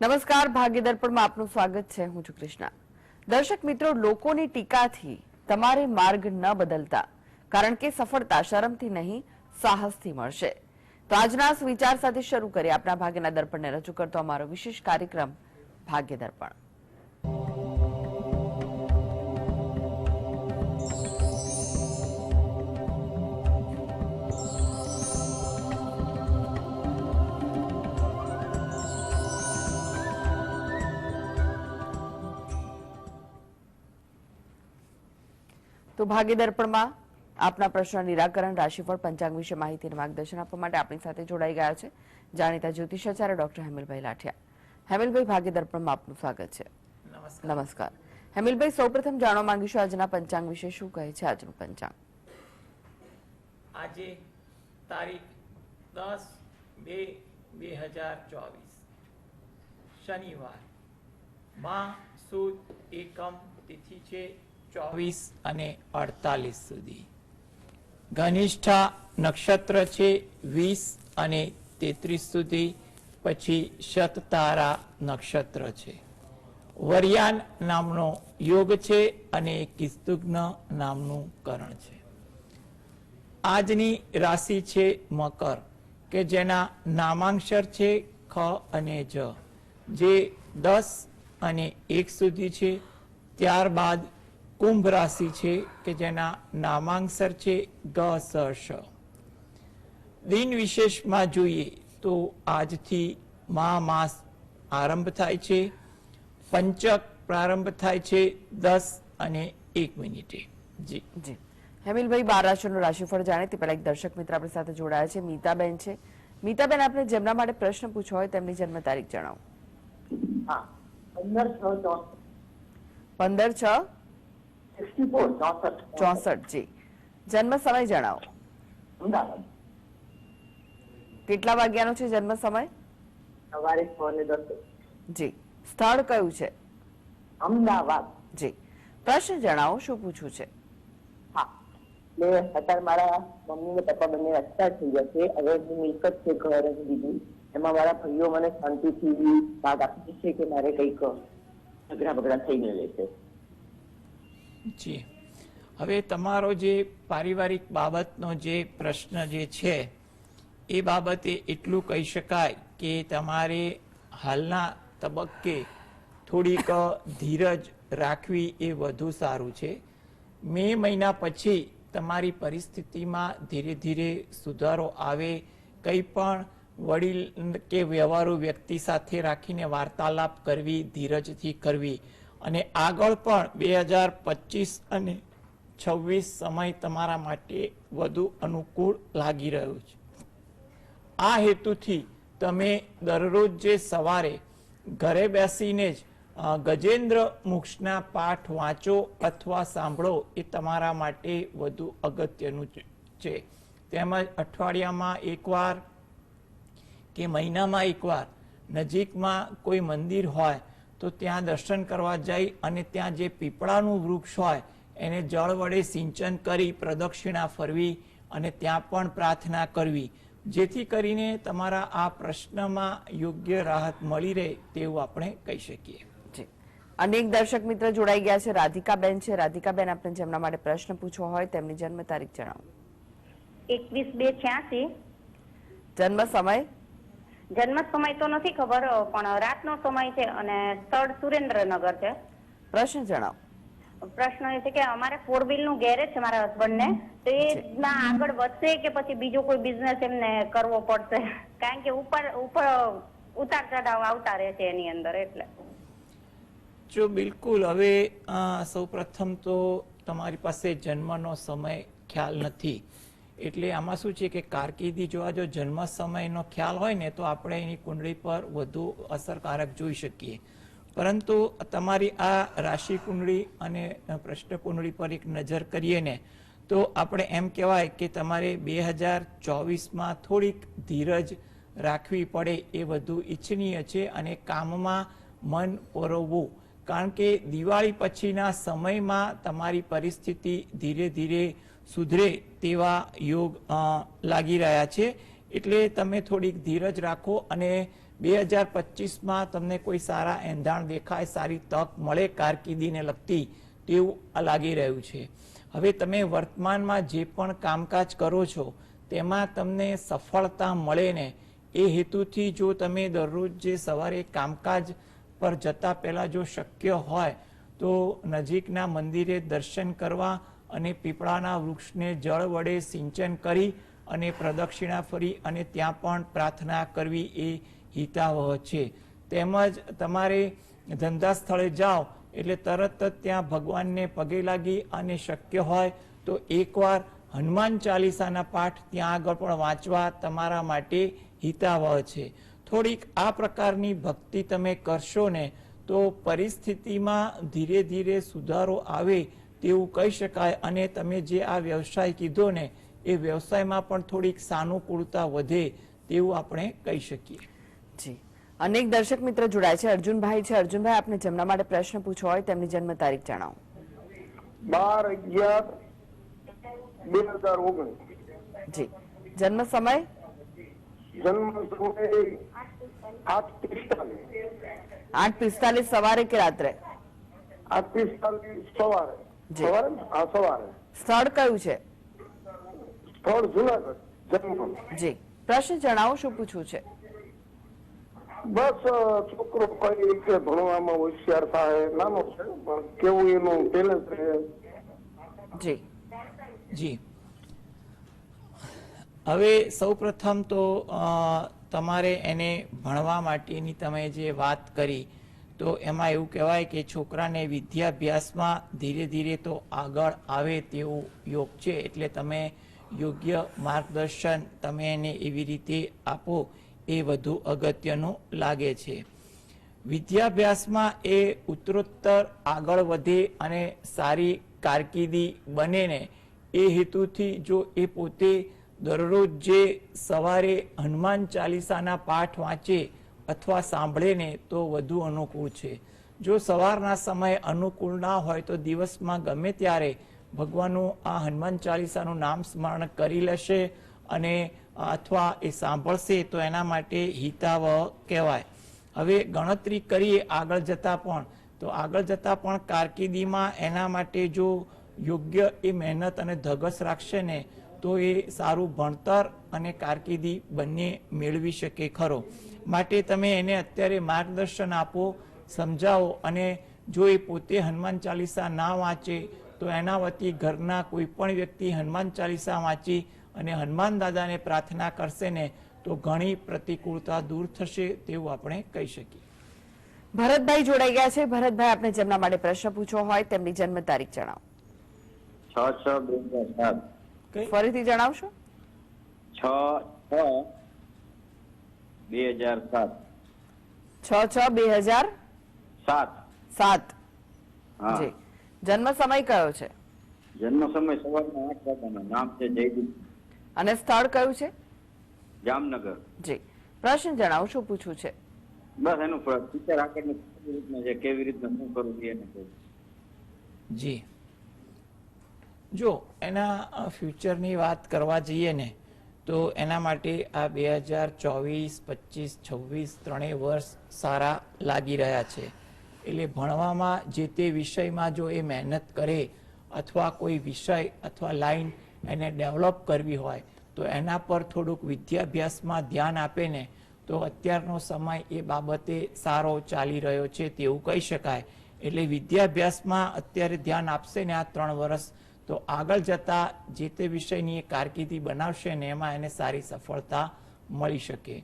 નમસ્કાર, ભાગ્ય દર્પણમાં આપનું સ્વાગત છે. હું છું કૃષ્ણા. દર્શક મિત્રો, લોકોની ટીકાથી તમારે માર્ગ ન બદલતા, કારણ કે સફળતા શરમથી નહીં સાહસથી મળશે. તો આજના વિચાર સાથે શરૂ કરીએ આપણા ભાગ્યના દર્પણને રજૂ કરતો અમારો વિશેષ કાર્યક્રમ ભાગ્ય દર્પણ. તો ભાગ્ય દર્પણમાં આપના પ્રશ્ન નિરાકરણ, રાશિફળ, પંચાંગ વિશે માહિતી અને માર્ગદર્શન આપવા માટે આપણી સાથે જોડાઈ ગયા છે જાણીતા જ્યોતિષાચાર્ય ડોક્ટર હેમલભાઈ લાઠિયા. હેમલભાઈ, ભાગ્ય દર્પણમાં આપનું સ્વાગત છે. નમસ્કાર. હેમલભાઈ, સૌપ્રથમ જાણવા માંગીશું આજના પંચાંગ વિશે શું કહે છે આજનું પંચાંગ? આજે તારીખ 10/2/2024 શનિવાર, મા સુદ એકમ તિથિ છે 24 અને 48 સુધી. ઘનિષ્ઠા નક્ષત્ર છે 20 અને 33 સુધી, પછી શતતારા નક્ષત્ર છે. વર્યાન નામનો યોગ છે અને કિસ્તુગ્ન નામનું કરણ છે. આજની રાશિ છે મકર, કે જેના નામાંક્ષર છે ખ અને જ, જે 10 અને 1 સુધી છે. ત્યારબાદ કુંભ રાશિ છે કે જેના નામાંક્ષર છે ગ, સ, શ. દિન વિશેષમાં જોઈએ તો આજથી માસ આરંભ થાય છે. પંચક પ્રારંભ થાય છે 10 અને 1 મિનિટે. જી જી હેમિલભાઈ, 12 રાશિનું રાશિફળ જાણે તે પહેલા એક દર્શક મિત્ર આપણી સાથે જોડાયા છે. મીતાબેન છે. મીતાબેન, આપણે જેમના માટે પ્રશ્ન પૂછવો હોય તેમની જન્મ તારીખ જણાવો. 15/6/64. જી. જન્મ સમય જણાવો. કેટલા વાગ્યાનો છે જન્મ સમય? સવારે 6:10. જી. સ્થળ કયું છે? અમદાવાદ. જી. પ્રશ્ન જણાવો, શું પૂછવું છે? હા, એટલે અત્યારે મારા મમ્મી ને પપ્પા બંને એક્સપાયર થઈ ગયા છે. હવે જે મિલકત છે ઘર અને બીજું, એમાં મારા ભાઈઓ મને શાંતિથી ભાગ આપી છે કે મારે કંઈક ઝઘડા બગડા થઈને રહેશે. જી, હવે તમારો જે પારિવારિક બાબતનો જે પ્રશ્ન જે છે એ બાબતે એટલું કહી શકાય કે તમારે હાલના તબક્કે થોડીક ધીરજ રાખવી એ વધુ સારું છે. મે મહિના પછી તમારી પરિસ્થિતિમાં ધીરે ધીરે સુધારો આવે. કંઈ પણ વડીલ કે વ્યવહારુ વ્યક્તિ સાથે રાખીને વાર્તાલાપ કરવી, ધીરજથી કરવી. અને આગળ પણ 2025 અને 26 સમય તમારા માટે વધુ અનુકૂળ લાગી રહ્યો છે. આ હેતુથી તમે દરરોજ જે સવારે ઘરે બેસીને જ ગજેન્દ્ર મોક્ષના પાઠ વાંચો અથવા સાંભળો એ તમારા માટે વધુ અગત્યનું છે. તેમજ અઠવાડિયામાં એકવાર કે મહિનામાં એકવાર નજીકમાં કોઈ મંદિર હોય તો ત્યાં દર્શન કરવા જઈ અને ત્યાં જે પીપળાનું વૃક્ષ હોય એને જળ વડે સિંચન કરી પ્રદક્ષિણા ફરવી અને ત્યાં પણ પ્રાર્થના કરવી, જેથી કરીને તમારા આ પ્રશ્નમાં યોગ્ય રાહત મળી રહે તેવું આપણે કહી શકીએ. જી. અનેક દર્શક મિત્ર જોડાઈ ગયા છે. રાધિકાબેન છે. રાધિકાબેન, આપણે જેમના માટે પ્રશ્ન પૂછવો હોય તેમની જન્મ તારીખ જણાવો. 21/2/86. જન્મ સમય? જન્મ સમય તો નથી ખબર, પણ રાતનો સમય છે અને સ્થળ સુરેન્દ્રનગર છે. પ્રશ્ન જણાવો. પ્રશ્ન એ છે કે અમારે 4 વ્હીલ નું ગેરેજ છે મારા હસબન્ડ ને, તો એ આગળ વધશે કે પછી બીજો કોઈ બિઝનેસ એમને કરવો પડશે? કારણ કે ઉપર ઉતાર ચઢાવ આવતા રહે છે એની અંદર, એટલે. જો બિલકુલ. હવે સૌ પ્રથમ તો તમારી પાસે જન્મનો સમય ખ્યાલ નથી, એટલે આમાં શું છે કે કારકિર્દી જોવા જો જન્મ સમયનો ખ્યાલ હોય ને તો આપણે એની કુંડળી પર વધુ અસરકારક જોઈ શકીએ. પરંતુ તમારી આ રાશિ કુંડળી અને પ્રશ્ન કુંડળી પર એક નજર કરીએ ને તો આપણે એમ કહેવાય કે તમારે 2024માં થોડીક ધીરજ રાખવી પડે એ વધુ ઈચ્છનીય છે. અને કામમાં મન પરોવવું, કારણ કે દિવાળી પછીના સમયમાં તમારી પરિસ્થિતિ ધીરે ધીરે સુધરે તેવા યોગ લાગી રહ્યા છે. એટલે તમે થોડીક ધીરજ રાખો અને 2025માં તમને કોઈ સારા એંધાણ દેખાય, સારી તક મળે કારકિર્દીને લગતી તેવું લાગી રહ્યું છે. હવે તમે વર્તમાનમાં જે પણ કામકાજ કરો છો તેમાં તમને સફળતા મળે ને એ હેતુથી જો તમે દરરોજ જે સવારે કામકાજ પર જતા પહેલા જો શક્ય હોય તો નજીકના મંદિરે દર્શન કરવા અને પીપળાના વૃક્ષને જળ વડે સિંચન કરી અને પ્રદક્ષિણા ફરી અને ત્યાં પણ પ્રાર્થના કરવી એ હિતાવહ છે. તેમજ તમારે ધંધા સ્થળે જાઓ એટલે તરત જ ત્યાં ભગવાનને પગે લાગી અને શક્ય હોય તો એકવાર હનુમાન ચાલીસાના પાઠ ત્યાં આગળ પણ વાંચવા તમારા માટે હિતાવહ છે. થોડીક આ પ્રકારની ભક્તિ તમે કરશો ને તો પરિસ્થિતિમાં ધીરે ધીરે સુધારો આવે તેવું કહી શકાય અને તમે જે આ વ્યવસાય કીધો ને એ વ્યવસાયમાં પણ થોડીક સાનુકૂળતા વધે તેવું આપણે કહી શકીએ. જી, અનેક દર્શક મિત્ર જોડાય છે. અર્જુનભાઈ છે. અર્જુનભાઈ, આપને જેમના માટે પ્રશ્ન પૂછવો હોય તેમની જન્મ તારીખ જણાવો. 12/11/2019. જી, જન્મ સમય? જન્મ સમય 8:45. 8:45 સવારે કે રાત્રે? 8:45 સવારે. જી. સવારે ને? હા, સવારે. સ્થળ કયું છે? સ્થળ જુનાગઢ. જન્મ. જી, પ્રશ્ન જણાવો, શું પૂછવું છે? બસ છોકરો કઈ કે ભણવામાં હોશિયાર થાય, નાનો છે પણ કેવું એનું ટેલેન્ટ રહે. જી જી, હવે સૌપ્રથમ તો તમારે એને ભણવા માટેની તમે જે વાત કરી તો એમાં એવું કહેવાય કે છોકરાને વિદ્યાભ્યાસમાં ધીરે ધીરે તો આગળ આવે તેવું યોગ છે. એટલે તમે યોગ્ય માર્ગદર્શન તમે એને એવી રીતે આપો એ વધુ અગત્યનું લાગે છે. વિદ્યાભ્યાસમાં એ ઉત્તરોત્તર આગળ વધે અને સારી કારકિર્દી બને ને એ હેતુથી જો એ પોતે દરરોજ જે સવારે હનુમાન ચાલીસાના પાઠ વાંચે અથવા સાંભળે ને તો વધુ અનુકૂળ છે. જો સવારના સમયે અનુકૂળ ના હોય તો દિવસમાં ગમે ત્યારે ભગવાનનું આ હનુમાન ચાલીસાનું નામ સ્મરણ કરી લેશે અને અથવા એ સાંભળશે તો એના માટે હિતાવહ કહેવાય. હવે ગણતરી કરીએ આગળ જતા પણ તો આગળ જતા પણ કારકિર્દીમાં એના માટે જો યોગ્ય એ મહેનત અને ધગસ રાખશે ને તો એ સારું ભણતર અને કારકિર્દી બંને મેળવી શકે ખરો. માટે તમે એને અત્યારે માર્ગદર્શન આપો, સમજાવો અને જો એ પોતે હનુમાન ચાલીસા ના વાંચે તો એના વતી ઘરના કોઈ પણ વ્યક્તિ હનુમાન ચાલીસા વાંચી અને હનુમાન દાદાને પ્રાર્થના કરશે ને તો ઘણી પ્રતિકૂળતા દૂર થશે તેવું આપણે કહી શકીએ. ભરતભાઈ જોડાઈ ગયા છે. ભરતભાઈ, આપને જેમના માટે પ્રશ્ન પૂછવો હોય તેમની જન્મ તારીખ જણાવો. 6/6/2007. ફરીથી જણાવશો? 6/6/2007. 6/6/2007. હા. જી, જન્મ સમય કયો છે? જન્મ સમય સવારના 8 વાગ્યાનો. નામ છે જયદીપ. અને સ્થળ કયું છે? જામનગર. જી, પ્રશ્ન જણાવો, શું પૂછવું છે? બસ એનું ફ્યુચર આગળની કેવી રીતના છે, કેવી રીતના શું કરવું છે એને કહું. જી, જો એના ફ્યુચરની વાત કરવા જઈએ ને તો એના માટે આ 2024, 25, 26 ત્રણેય વર્ષ સારા લાગી રહ્યા છે. એટલે ભણવામાં જે તે વિષયમાં જો એ મહેનત કરે અથવા કોઈ વિષય અથવા લાઈન એને ડેવલપ કરવી હોય તો એના પર થોડુંક વિદ્યાભ્યાસમાં ધ્યાન આપે ને તો અત્યારનો સમય એ બાબતે સારો ચાલી રહ્યો છે તેવું કહી શકાય. એટલે વિદ્યાભ્યાસમાં અત્યારે ધ્યાન આપશે ને આ 3 વર્ષ તો આગળ જતા જે તે વિષયની એ કારકિર્દી બનાવશે ને એમાં એને સારી સફળતા મળી શકે.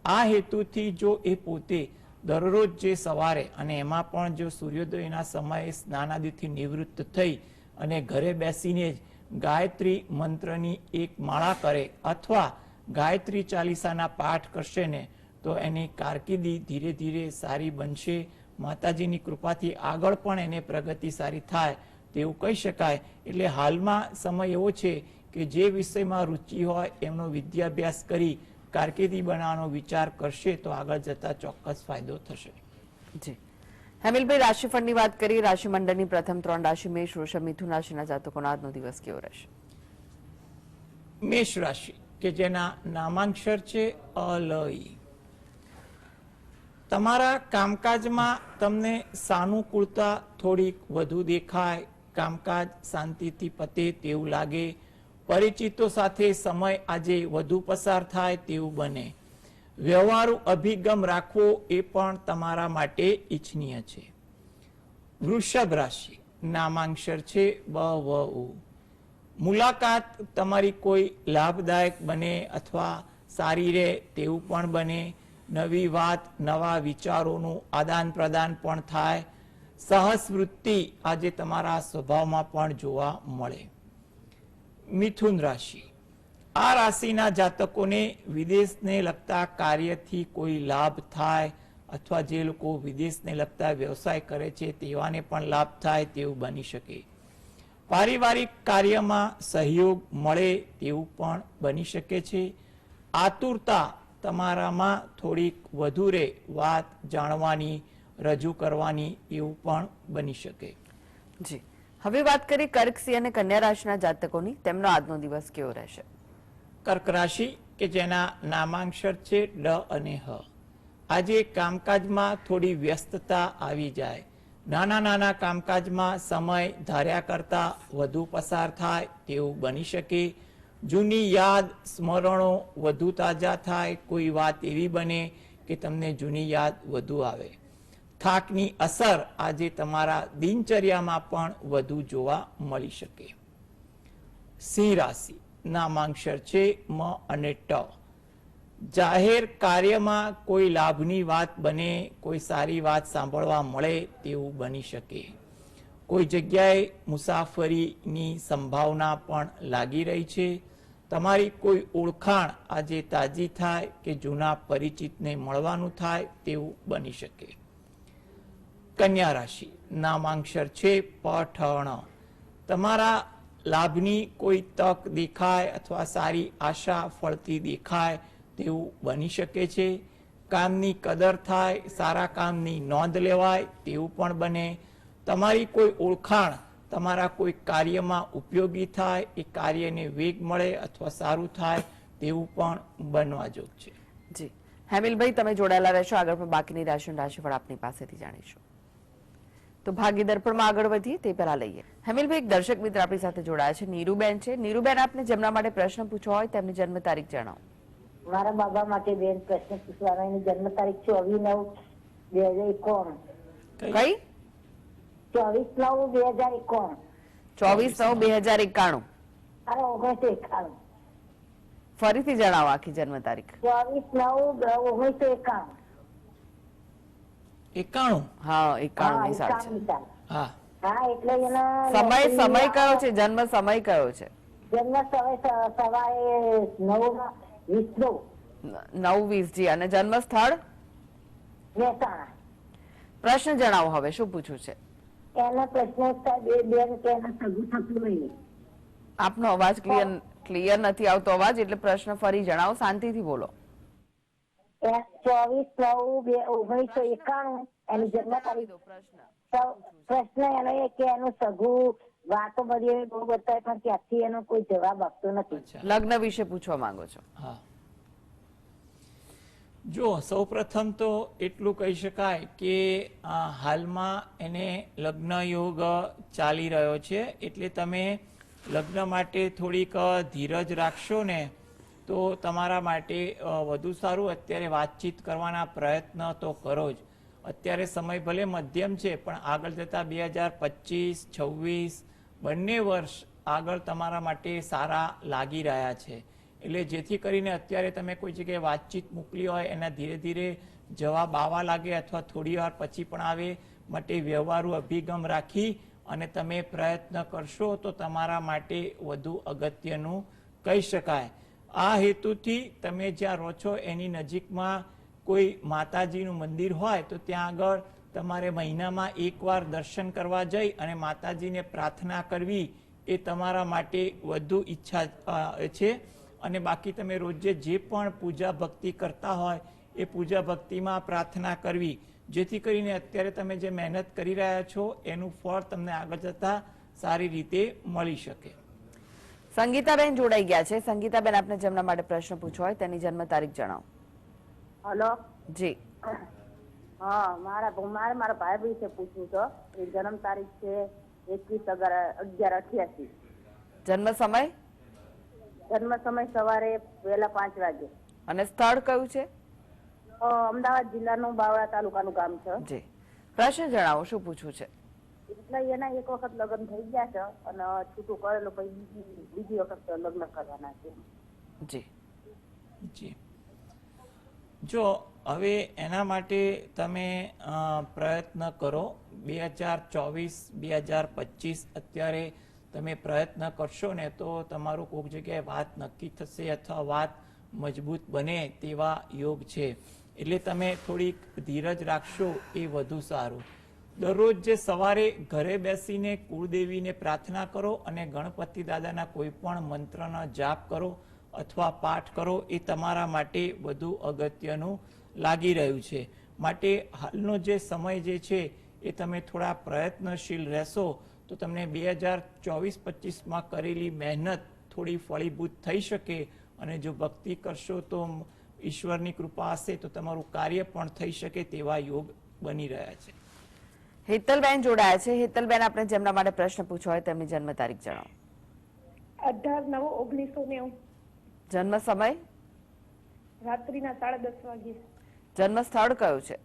આ હેતુથી જો એ પોતે દરરોજ જે સવારે અને એમાં પણ જો સૂર્યોદયના સમયે સ્નાનાદિથી નિવૃત્ત થઈ અને ઘરે બેસીને જ ગાયત્રી મંત્રની એક માળા કરે અથવા ગાયત્રી ચાલીસાના પાઠ કરશે ને તો એની કારકિર્દી ધીરે ધીરે સારી બનશે. માતાજીની કૃપાથી આગળ પણ એને પ્રગતિ સારી થાય તેવું કહી શકાય. એટલે હાલમાં સમય એવો છે કે જે વિષયમાં રુચિ હોય એમનો વિદ્યાભ્યાસ કરી કારકિર્દી બનાવવાનો વિચાર કરશે તો આગળ જતા ચોક્કસ ફાયદો થશે. જી, હેમિલભાઈ, રાશિફળની વાત કરીએ. રાશિ મંડળની પ્રથમ 3 રાશિ મેષ, વૃષભ, મિથુન રાશિના જાતકોનો આજનો દિવસ કેવો રહેશે? મેષ રાશિ કે જેના નામાંક્ષર છે અલઈ. તમારા કામકાજમાં તમને સાનુકૂળતા થોડીક વધુ દેખાય, કામકાજ શાંતિથી પતે તેવું લાગે, પરિચિતો સાથે સમય આજે વધુ પસાર થાય તેવું બને. વ્યવહારુ અભિગમ રાખવો એ પણ તમારા માટે ઈચ્છનીય છે. વૃષભ રાશિ, નામાંક્ષર છે બ વ ઉ. મુલાકાત તમારી કોઈ લાભદાયક બને અથવા સારી રહે તેવું પણ બને. નવી વાત, નવા વિચારોનું આદાન પ્રદાન પણ થાય. સાહસ વૃત્તિ આજે તમારા સ્વભાવમાં પણ જોવા મળે. મિથુન રાશિ, આ રાશિના જાતકોને વિદેશને લગતા કાર્યથી કોઈ લાભ થાય અથવા જે લોકો વિદેશને લગતા વ્યવસાય કરે છે તેવાને પણ લાભ થાય તેવું બની શકે. પારિવારિક કાર્યમાં સહયોગ મળે તેવું પણ બની શકે છે. આતુરતા તમારામાં થોડીક વધુ રહે, વાત જાણવાની, રજૂ કરવાની એવું પણ બની શકે. જી, હવે વાત કરીએ કર્ક, સિંહ અને કન્યા રાશિના જાતકોની. તેમનો આજનો દિવસ કેવો રહેશે? કર્ક રાશિ કે જેના નામાંક્ષર છે ડ અને હ. આજે કામકાજમાં થોડી વ્યસ્તતા આવી જાય. નાના નાના કામકાજમાં સમય ધાર્યા કરતા વધુ પસાર થાય તેવું બની શકે. જૂની યાદ, સ્મરણો વધુ તાજા થાય. કોઈ વાત એવી બને કે તમને જૂની યાદ વધુ આવે. થાકની અસર આજે તમારા દિનચર્યામાં પણ વધુ જોવા મળી શકે. સિંહ રાશિ, નામાંક્ષર છે મ અને ટ. જાહેર કાર્યમાં કોઈ લાભની વાત બને, કોઈ સારી વાત સાંભળવા મળે તેવું બની શકે. કોઈ જગ્યાએ મુસાફરીની સંભાવના પણ લાગી રહી છે. તમારી કોઈ ઓળખાણ આજે તાજી થાય કે જૂના પરિચિતને મળવાનું થાય તેવું બની શકે. કન્યા રાશિ, નામાંક્ષર છે પ ઠ ણ. તમારા લાભની કોઈ તક દેખાય અથવા સારી આશા ફળતી દેખાય તેવું બની શકે છે. કામની કદર થાય, સારા કામની નોંધ લેવાય તેવું પણ બને. તમારી કોઈ ઓળખાણ તમારા કોઈ કાર્યમાં ઉપયોગી થાય, એ કાર્યને વેગ મળે અથવા સારું થાય તેવું પણ બનવા જોગ છે. જી, હેમિલભાઈ તમે જોડાયેલા રહેશો. આગળ પણ બાકીની રાશિનું રાશિફળ આપની પાસેથી જાણીશું. તો ભાગ્ય દર્પણમાં આગળ વધીએ તે પહેલા લઈએ. હેમિલભાઈ, એક દર્શક મિત્ર આપણી સાથે જોડાયા છે, નીરુબેન છે. નીરુબેન, આપને જેમના માટે પ્રશ્ન પૂછવો હોય તેમની જન્મ તારીખ જણાવો. મારા બાબા માટે બેન પ્રશ્ન પૂછવાનો. એની જન્મ તારીખ 24/9/2051. કઈ? 24/9/2051. 24/9/2091. અરે 1991. ફરીથી જણાવો આખી જન્મ તારીખ. 24/9/1991. 91. હા, 91 ની સાલ છે. હા, હા, એટલે એના સમય કયો છે? જન્મ સમય કયો છે? જન્મ સમય સવારે 9:20. 9:20 જી. અને જન્મ સ્થળ? મહેસાણા. પ્રશ્ન જણાવો હવે, શું પૂછવું છે? એના પ્રશ્ન બેન કે એના સગું થતું નહીં. આપનો અવાજ ક્લિયર નથી આવતો અવાજ, એટલે પ્રશ્ન ફરી જણાવો, શાંતિથી બોલો. 24/9/1991 એની જન્મ તારીખ. પ્રશ્ન એનો એ કે એનું સગું, વાતો બધી બહુ બતાવે પણ ત્યાંથી એનો કોઈ જવાબ આપતો નથી. લગ્ન વિશે પૂછવા માંગો છો? હા. જો સૌપ્રથમ તો એટલું કહી શકાય કે હાલમાં એને લગ્ન યોગ ચાલી રહ્યો છે, એટલે તમે લગ્ન માટે થોડીક ધીરજ રાખશો ને તો તમારા માટે વધુ સારું. અત્યારે વાતચીત કરવાના પ્રયત્ન તો કરો જ. અત્યારે સમય ભલે મધ્યમ છે પણ આગળ જતા 2025-26 બંને વર્ષ આગળ તમારા માટે સારા લાગી રહ્યા છે. એટલે જેથી કરીને અત્યારે તમે કોઈ જગ્યાએ વાતચીત મોકલી હોય એના ધીરે ધીરે જવાબ આવવા લાગે અથવા થોડી વાર પછી પણ આવે માટે વ્યવહારુ અભિગમ રાખી અને તમે પ્રયત્ન કરશો તો તમારા માટે વધુ અગત્યનું કહી શકાય. આ હેતુથી તમે જ્યાં રહો છો એની નજીકમાં કોઈ માતાજીનું મંદિર હોય તો ત્યાં આગળ તમારે મહિનામાં એકવાર દર્શન કરવા જઈ અને માતાજીને પ્રાર્થના કરવી એ તમારા માટે વધુ ઈચ્છા છે. અને બાકી તમે રોજે જે પણ પૂજા ભક્તિ કરતા હોય એ પૂજા ભક્તિમાં પ્રાર્થના કરવી, જેથી કરીને અત્યારે તમે જે મહેનત કરી રહ્યા છો એનું ફળ તમને આગળ જતા સારી રીતે મળી શકે. સંગીતાબેન જોડાઈ ગયા છે. સંગીતાબેન, આપને જેમના માટે પ્રશ્ન પૂછવો હોય તેની જન્મ તારીખ જણાવો. હલો. જી. હા, મારા ભાઈ વિશે પૂછવું છે. એ જન્મ તારીખ છે 21/11/88. જન્મ સમય જન્મ સમય સવારે વહેલા 5 વાગે. અને સ્થળ કયું છે? અમદાવાદ જિલ્લાનું બાવળા તાલુકાનું ગામ છે. જી, પ્રશ્ન જણાવો, શું પૂછવું છે? એટલે એના એક વખત લગ્ન થઈ ગયા છે અને છૂટું કરેલું, પછી બીજી વખત લગ્ન કરવાના છે. જી જી, જો હવે એના માટે તમે પ્રયત્ન કરો. 2024-2025 અત્યારે તમે પ્રયત્ન કરશો ને તો તમારું કોઈક જગ્યાએ વાત નક્કી થશે અથવા વાત મજબૂત બને તેવા યોગ છે. એટલે તમે થોડીક ધીરજ રાખશો એ વધુ સારું. દરરોજ જે સવારે ઘરે બેસીને કુળદેવીને પ્રાર્થના કરો અને ગણપતિ દાદાના કોઈ પણ મંત્રનો જાપ કરો અથવા પાઠ કરો, એ તમારા માટે વધુ અગત્યનું લાગી રહ્યું છે. માટે હાલનો જે સમય જે છે એ તમે થોડા પ્રયત્નશીલ રહેશો તો તમને 2024-25માં કરેલી મહેનત થોડી ફળીભૂત થઈ શકે. અને જો ભક્તિ કરશો તો ઈશ્વરની કૃપા હશે તો તમારું કાર્ય પણ થઈ શકે તેવા યોગ બની રહ્યા છે. હેતલબેન જોડાયા છે. હેતલબેન, આપણે જેમના માટે પ્રશ્ન પૂછ્યો હોય તેમની જન્મ તારીખ જણાવો. 18/9/1990. જન્મ સમય? રાત્રિના 10:30 વાગે. જન્મ સ્થળ કયું છે?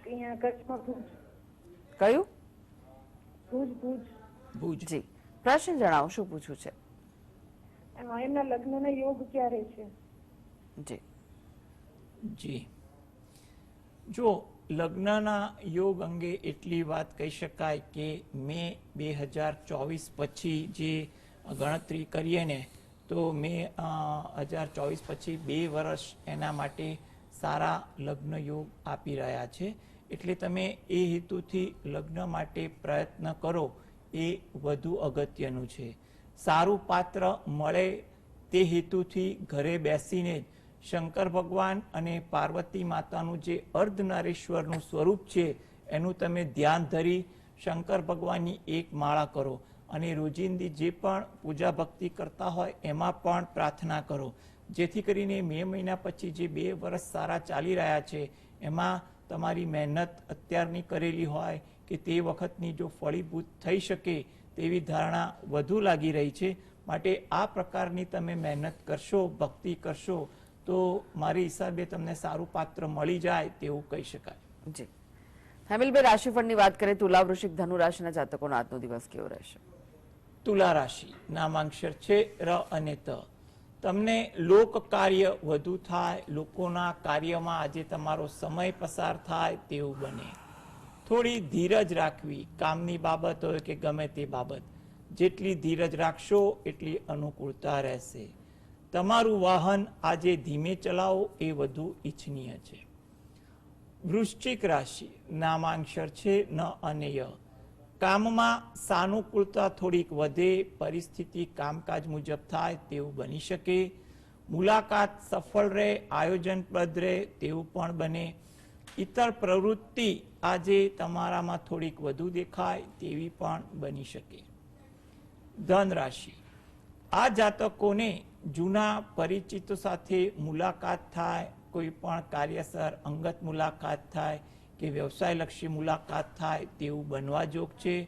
અહીંયા કચ્છમાં ભુજ. કયું? ભુજ. જી, પ્રશ્ન જણાવો, શું પૂછવું છે? એમના લગ્નના યોગ ક્યારે છે? જી જી, જો લગ્નના યોગ અંગે એટલી વાત કહી શકાય કે મે 2024 પછી જે ગણતરી કરીએ ને તો મે 2024 પછી 2 વર્ષ એના માટે સારા લગ્ન યોગ આપી રહ્યા છે. એટલે તમે એ હેતુથી લગ્ન માટે પ્રયત્ન કરો એ વધુ અગત્યનું છે. સારું પાત્ર મળે તે હેતુથી ઘરે બેસીને શંકર ભગવાન અને પાર્વતી માતાનું જે અર્ધનારીશ્વરનું સ્વરૂપ છે એનું તમે ધ્યાન ધરી શંકર ભગવાનની એક માળા કરો અને રોજિંદી જે પણ પૂજા ભક્તિ કરતા હોય એમાં પણ પ્રાર્થના કરો, જેથી કરીને મે મહિના પછી જે 2 વર્ષ સારા ચાલી રહ્યા છે એમાં તમારી મહેનત અત્યારની કરેલી હોય કે તે વખતની જો ફળીભૂત થઈ શકે તેવી ધારણા વધુ લાગી રહી છે. માટે આ પ્રકારની તમે મહેનત કરશો, ભક્તિ કરશો તો મારી હિસાબે તમને સારું પાત્ર મળી જાય તેવું કહી શકાય. જી, હેમિલભાઈ, રાશિફળની વાત કરીએ. તુલા, વૃશ્ચિક, ધનુ રાશિના જાતકોનો આજનો દિવસ કેવો રહેશે? તુલા રાશિ, નામાંક્ષર છે ર અને ત. તમને લોક કાર્ય વધુ થાય, લોકોના કાર્યમાં આજે તમારો સમય પસાર થાય તેવું બને. થોડી ધીરજ રાખવી, કામની બાબત હોય કે ગમે તે બાબત, જેટલી ધીરજ રાખશો એટલી અનુકૂળતા રહેશે. તમારું વાહન આજે ધીમે ચલાવો એ વધુ ઈચ્છનીય છે. વૃશ્ચિક રાશિ, નામાંક્ષર છે ન અને ય. કામમાં સાનુકૂળતા થોડીક વધે, પરિસ્થિતિ કામકાજ મુજબ થાય તેવું બની શકે. મુલાકાત સફળ રહે, આયોજનબદ્ધ રહે તેવું પણ બને. ઇતર પ્રવૃત્તિ આજે તમારામાં થોડીક વધુ દેખાય તેવી પણ બની શકે. ધન રાશિ, આ જાતકોને જૂના પરિચિતો સાથે મુલાકાત થાય, કોઈ પણ કાર્યસર અંગત મુલાકાત થાય કે વ્યવસાયલક્ષી મુલાકાત થાય તેવું બનવા જોગ છે.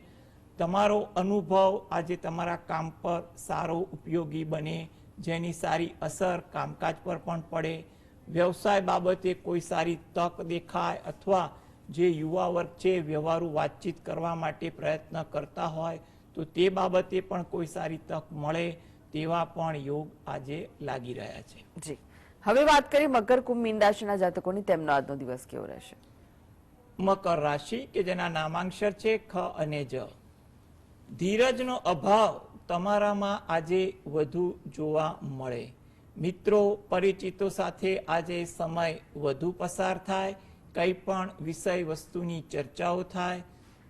તમારો અનુભવ આજે તમારા કામ પર સારો ઉપયોગી બને, જેની સારી અસર કામકાજ પર પણ પડે. વ્યવસાય બાબતે કોઈ સારી તક દેખાય અથવા જે યુવા વર્ગ છે વ્યવહારુ વાતચીત કરવા માટે પ્રયત્ન કરતા હોય તો તે બાબતે પણ કોઈ સારી તક મળે તેવા પણ યોગ આજે લાગી રહ્યા છે. જી, હવે વાત કરીએ મકર, કુંભ, મીન રાશિના જાતકોની. તેમનો આજનો દિવસ કેવો રહેશે? મકર રાશિ કે જેના નામાંક્ષર છે ખ અને જ. ધીરજનો અભાવ તમારામાં આજે વધુ જોવા મળે. મિત્રો પરિચિતો સાથે આજે સમય વધુ પસાર થાય, કંઈ પણ વિષય વસ્તુની ચર્ચાઓ થાય.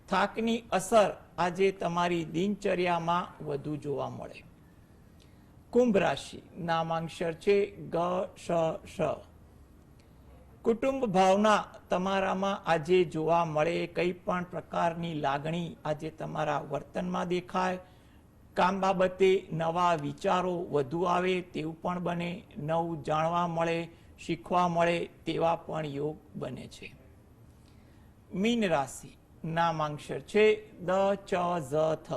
થાકની અસર આજે તમારી દિનચર્યામાં વધુ જોવા મળે. કુંભ રાશિ, નામાંક્ષર છે ગ શ શ. કુટુંબ ભાવના તમારામાં આજે જોવા મળે, કંઈ પણ પ્રકારની લાગણી આજે તમારા વર્તનમાં દેખાય. કામ બાબતે નવા વિચારો વધુ આવે તેવું પણ બને. નવું જાણવા મળે, શીખવા મળે તેવા પણ યોગ બને છે. મીન રાશિ, નામાંક્ષર છે દ, ચ, ઝ, થ.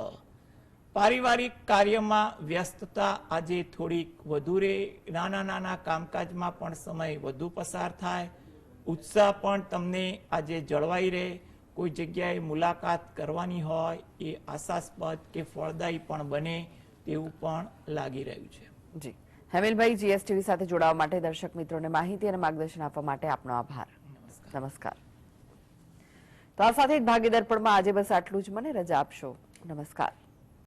પારિવારિક કાર્યમાં વ્યસ્તતા આજે થોડીક વધુ રહે. નાના નાના કામકાજમાં પણ સમય વધુ પસાર થાય. ઉત્સાહ પણ તમને આજે જળવાઈ રહે. કોઈ જગ્યાએ મુલાકાત કરવાની હોય એ આશાસ્પદ કે ફળદાયી પણ બને તેવું પણ લાગી રહ્યું છે. જી હેમિલભાઈ, જીએસટીવી સાથે જોડાવા માટે દર્શક મિત્રોને માહિતી અને માર્ગદર્શન આપવા માટે આપનો આભાર. નમસ્કાર. તો આ સાથે જ ભાગ્ય દર્પણમાં આજે બસ આટલું જ. મને રજા આપશો. નમસ્કાર.